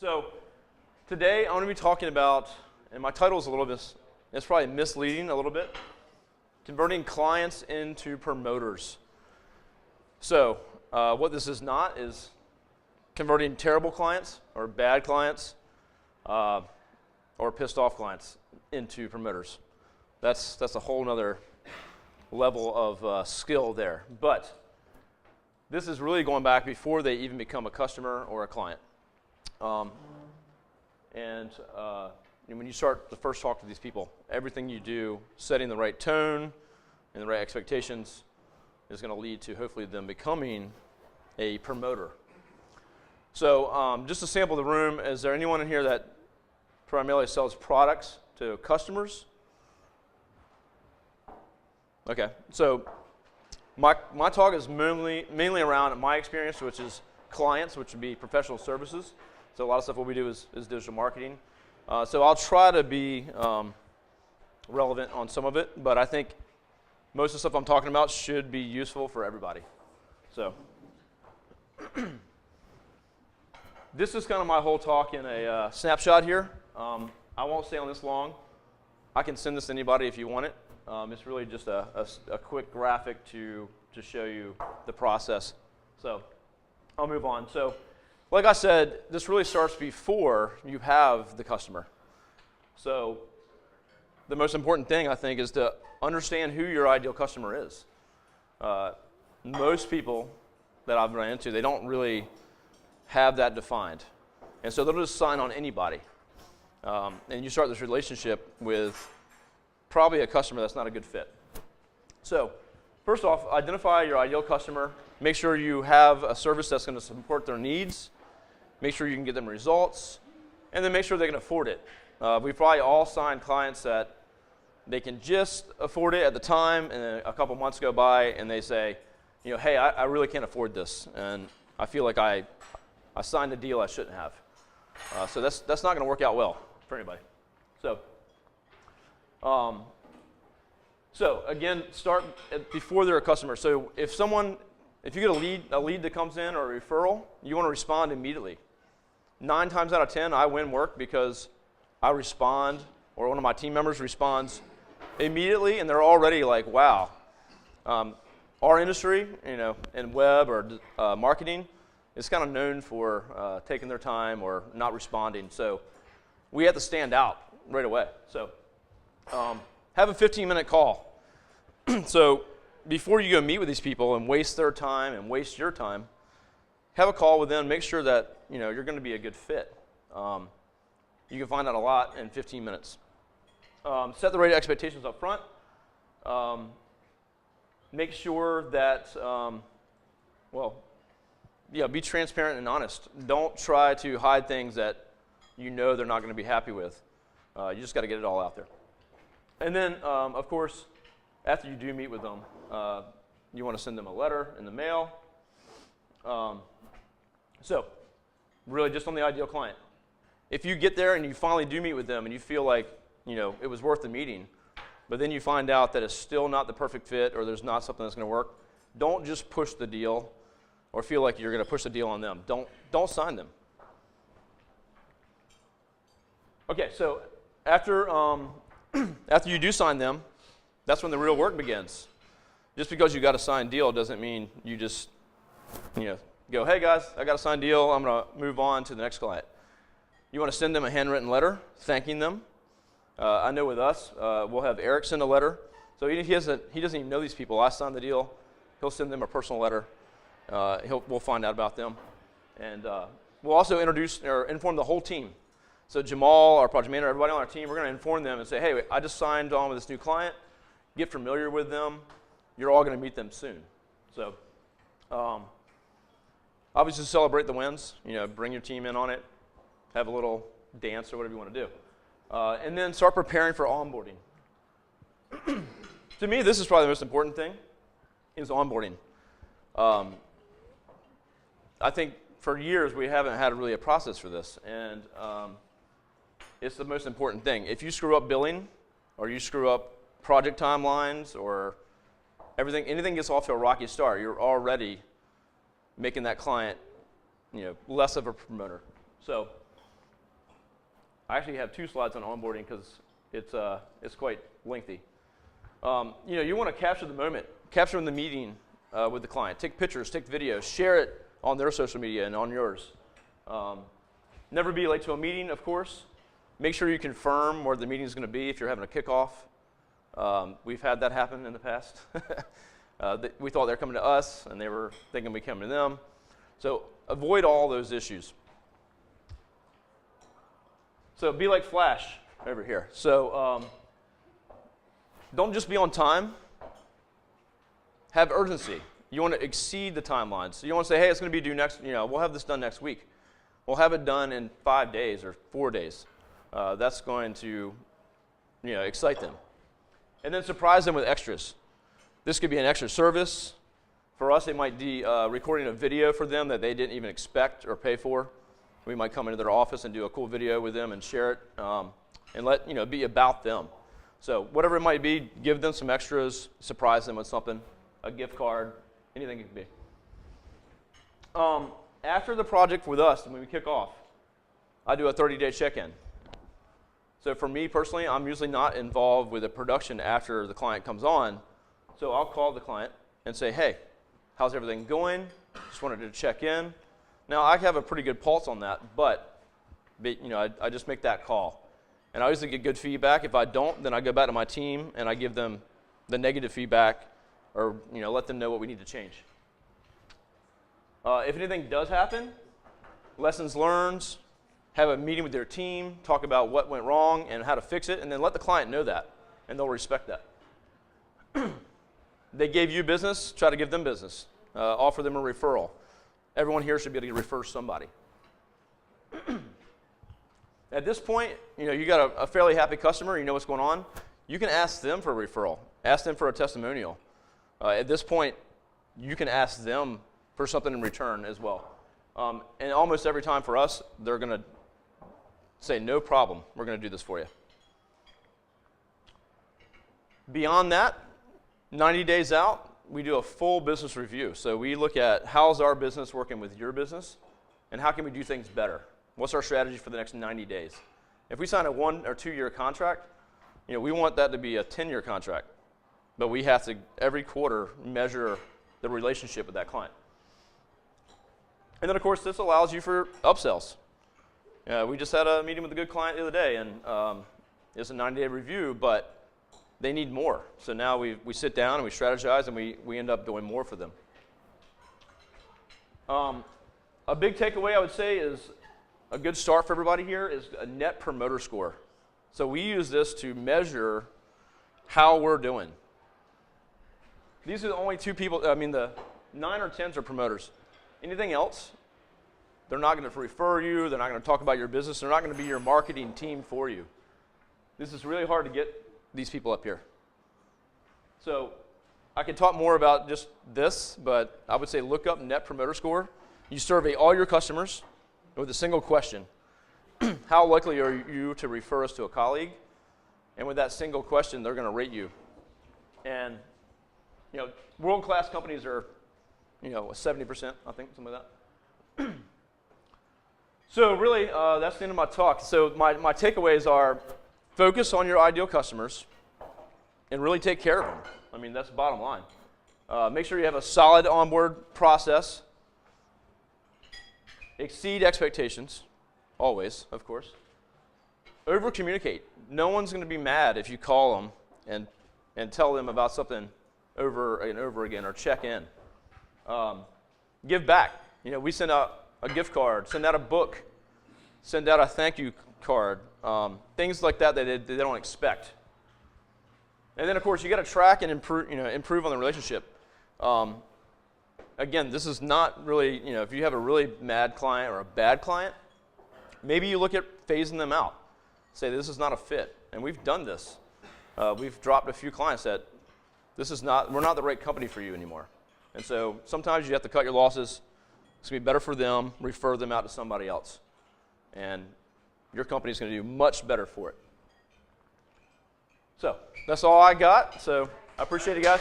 So today I'm going to be talking about, and my title is a little bit, it's probably misleading a little bit, converting clients into promoters. So what this is not is converting terrible clients or bad clients or pissed off clients into promoters. That's a whole nother level of skill there. But this is really going back before they even become a customer or a client. When you start the first talk to these people, everything you do, setting the right tone and the right expectations is going to lead to hopefully them becoming a promoter. So just to sample the room, is there anyone in here that primarily sells products to customers? Okay, so my talk is mainly around my experience, which is clients, which would be professional services. So a lot of stuff what we do is digital marketing. So I'll try to be relevant on some of it, but I think most of the stuff I'm talking about should be useful for everybody. So this is kind of my whole talk in a snapshot here. I won't stay on this long. I can send this to anybody if you want it. It's really just a quick graphic to show you the process. So I'll move on. So like I said, this really starts before you have the customer. So the most important thing, I think, is to understand who your ideal customer is. Most people that I've run into, they don't really have that defined. And so they'll just sign on anybody. And you start this relationship with probably a customer that's not a good fit. So first off, identify your ideal customer. Make sure you have a service that's going to support their needs. Make sure you can get them results. And then make sure they can afford it. We've probably all signed clients that they can just afford it at the time, and then a couple months go by, and they say, hey, I really can't afford this, and I feel like I signed a deal I shouldn't have. So that's not going to work out well for anybody. So again, start before they're a customer. So if you get a lead that comes in or a referral, you want to respond immediately. 9 times out of 10, I win work because I respond, or one of my team members responds immediately, and they're already like, wow. Our industry, in web or marketing, is kind of known for taking their time or not responding. So we have to stand out right away. So have a 15-minute call. So before you go meet with these people and waste their time and waste your time, have a call with them. Make sure that you're going to be a good fit. You can find out a lot in 15 minutes. Set the right expectations up front. Make sure that, be transparent and honest. Don't try to hide things that they're not going to be happy with. You just got to get it all out there. And then, of course, after you do meet with them, you want to send them a letter in the mail. So, really just on the ideal client. If you get there and you finally do meet with them and you feel like, it was worth the meeting, but then you find out that it's still not the perfect fit or there's not something that's going to work, don't just push the deal or feel like you're going to push the deal on them. Don't sign them. Okay, so after you do sign them, that's when the real work begins. Just because you got a signed deal doesn't mean you just, go, hey guys, I got a signed deal, I'm going to move on to the next client. You want to send them a handwritten letter thanking them. I know with us, we'll have Eric send a letter. So he doesn't even know these people. I signed the deal. He'll send them a personal letter. We'll find out about them. And we'll also introduce or inform the whole team. So Jamal, our project manager, everybody on our team, we're going to inform them and say, hey, I just signed on with this new client. Get familiar with them. You're all going to meet them soon. So obviously celebrate the wins. Bring your team in on it. Have a little dance or whatever you want to do. And then start preparing for onboarding. To me, this is probably the most important thing, is onboarding. I think for years we haven't had really a process for this, and it's the most important thing. If you screw up billing, or you screw up project timelines, or anything gets off to a rocky start, you're already making that client, less of a promoter. So I actually have 2 slides on onboarding because it's quite lengthy. You want to capture the moment, capture in the meeting with the client. Take pictures, take videos, share it on their social media and on yours. Never be late to a meeting, of course. Make sure you confirm where the meeting is going to be if you're having a kickoff. We've had that happen in the past. We thought they were coming to us, and they were thinking we came to them. So avoid all those issues. So be like Flash over here. So don't just be on time. Have urgency. You want to exceed the timeline. So you don't want to say, hey, it's going to be due next, we'll have this done next week. We'll have it done in 5 days or 4 days. That's going to, excite them. And then surprise them with extras. This could be an extra service. For us, it might be recording a video for them that they didn't even expect or pay for. We might come into their office and do a cool video with them and share it and let, be about them. So whatever it might be, give them some extras, surprise them with something, a gift card, anything it could be. After the project with us, when we kick off, I do a 30-day check-in. So for me personally, I'm usually not involved with the production after the client comes on. So I'll call the client and say, hey, how's everything going? Just wanted to check in. Now, I have a pretty good pulse on that, but I just make that call. And I usually get good feedback. If I don't, then I go back to my team and I give them the negative feedback or let them know what we need to change. If anything does happen, lessons learned, have a meeting with their team, talk about what went wrong and how to fix it, and then let the client know that, and they'll respect that. They gave you business, try to give them business. Offer them a referral. Everyone here should be able to refer somebody. At this point, you got a fairly happy customer, you know what's going on. You can ask them for a referral. Ask them for a testimonial. At this point, you can ask them for something in return as well. And almost every time for us, they're going to say, no problem, we're going to do this for you. Beyond that, 90 days out, we do a full business review. So we look at how's our business working with your business, and how can we do things better? What's our strategy for the next 90 days? If we sign a 1 or 2 year contract, we want that to be a 10-year contract. But we have to, every quarter, measure the relationship with that client. And then, of course, this allows you for upsells. We just had a meeting with a good client the other day, and it's a 90-day review, but they need more. So now we sit down and we strategize, and we end up doing more for them. A big takeaway, I would say, is a good start for everybody here is a net promoter score. So we use this to measure how we're doing. These are the only 2 people, the 9 or 10s are promoters. Anything else, they're not going to refer you, they're not going to talk about your business, they're not going to be your marketing team for you. This is really hard to get these people up here. So I could talk more about just this, but I would say look up Net Promoter Score. You survey all your customers with a single question. How likely are you to refer us to a colleague? And with that single question, they're going to rate you. And world-class companies are 70%, I think, something like that. So really, that's the end of my talk. So my takeaways are focus on your ideal customers and really take care of them. That's the bottom line. Make sure you have a solid onboard process. Exceed expectations, always, of course. Over-communicate. No one's going to be mad if you call them and tell them about something over and over again or check in. Give back. We send out a gift card, send out a book, send out a thank you card, things like that they don't expect. And then, of course, you got to track and improve on the relationship. Again, this is not really, if you have a really mad client or a bad client, maybe you look at phasing them out. Say, this is not a fit. And we've done this. We've dropped a few clients that we're not the right company for you anymore. And so sometimes you have to cut your losses. It's going to be better for them, refer them out to somebody else. And your company's going to do much better for it. So that's all I got. So I appreciate it, guys.